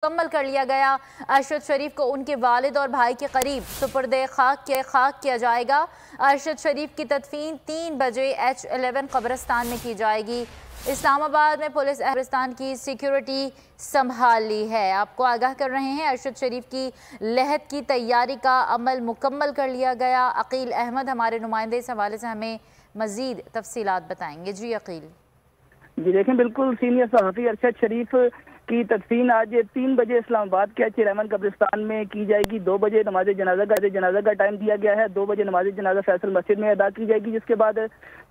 मुकम्मल कर लिया गया। अरशद शरीफ को उनके वालिद और भाई के करीब सुपुर्दे खाक किया जाएगा। अरशद शरीफ की तदफीन 3 बजे H11 कब्रिस्तान में की जाएगी। इस्लामाबाद में पुलिस कब्रिस्तान की सिक्योरिटी संभाल ली है। आपको आगाह कर रहे हैं, अरशद शरीफ की लहद की तैयारी का अमल मुकम्मल कर लिया गया। अकील अहमद हमारे नुमाइंदे इस हवाले से हमें मजीद तफसीलात बताएंगे। जी अकील। जी देखें, बिल्कुल सीनियर सहाफ़ी अरशद शरीफ की तदफीन आज 3 बजे इस्लामाबाद के H11 कब्रिस्तान में की जाएगी। 2 बजे नमाज जनाजा का टाइम दिया गया है। 2 बजे नमाज जनाजा फैसल मस्जिद में अदा की जाएगी, जिसके बाद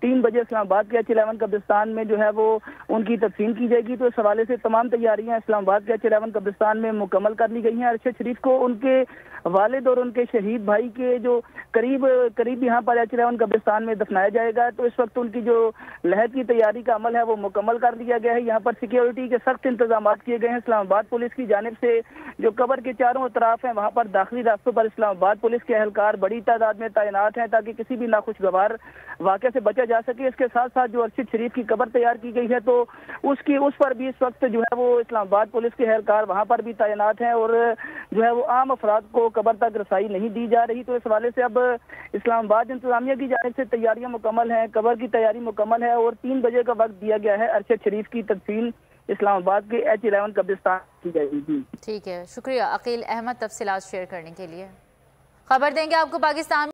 3 बजे इस्लामाबाद के H11 कब्रिस्तान में जो है वो उनकी तदफीन की जाएगी। तो इस हवाले से तमाम तैयारियां इस्लामाबाद के H11 कब्रिस्तान में मुकम्मल कर ली गई हैं। अरशद शरीफ को उनके वालिद और उनके शहीद भाई के जो करीब यहाँ पर H11 कब्रिस्तान में दफनाया जाएगा। तो इस वक्त उनकी जो लहद की तैयारी का अमल है वो मुकम्मल कर लिया गया है। यहाँ पर सिक्योरिटी के सख्त इंतजाम किए गए हैं। इस्लामाबाद पुलिस की जानिब से जो कब्र के चारों तरफ हैं वहाँ पर दाखिली रास्तों पर इस्लामाबाद पुलिस के एहलकार बड़ी तादाद में तैनात हैं, ताकि किसी भी नाखुशगवार वाक़े से बचा जा सके। इसके साथ साथ जो अरशद शरीफ की कब्र तैयार की गई है, तो उस पर भी इस वक्त जो है वो इस्लामाबाद पुलिस के एहलकार वहाँ पर भी तैनात हैं और जो है वो आम अफराद को कब्र तक रसाई नहीं दी जा रही। तो इस हवाले से अब इस्लामाबाद इंतजामिया की जानिब से तैयारियां मुकम्मल हैं, कब्र की तैयारी मुकम्मल है और 3 बजे का वक्त दिया गया है। अरशद शरीफ की तदफीन इस्लामाबाद के H11 कब्रिस्तान की जाएगी। ठीक है, शुक्रिया अकील अहमद तफसीलात शेयर करने के लिए। खबर देंगे आपको पाकिस्तान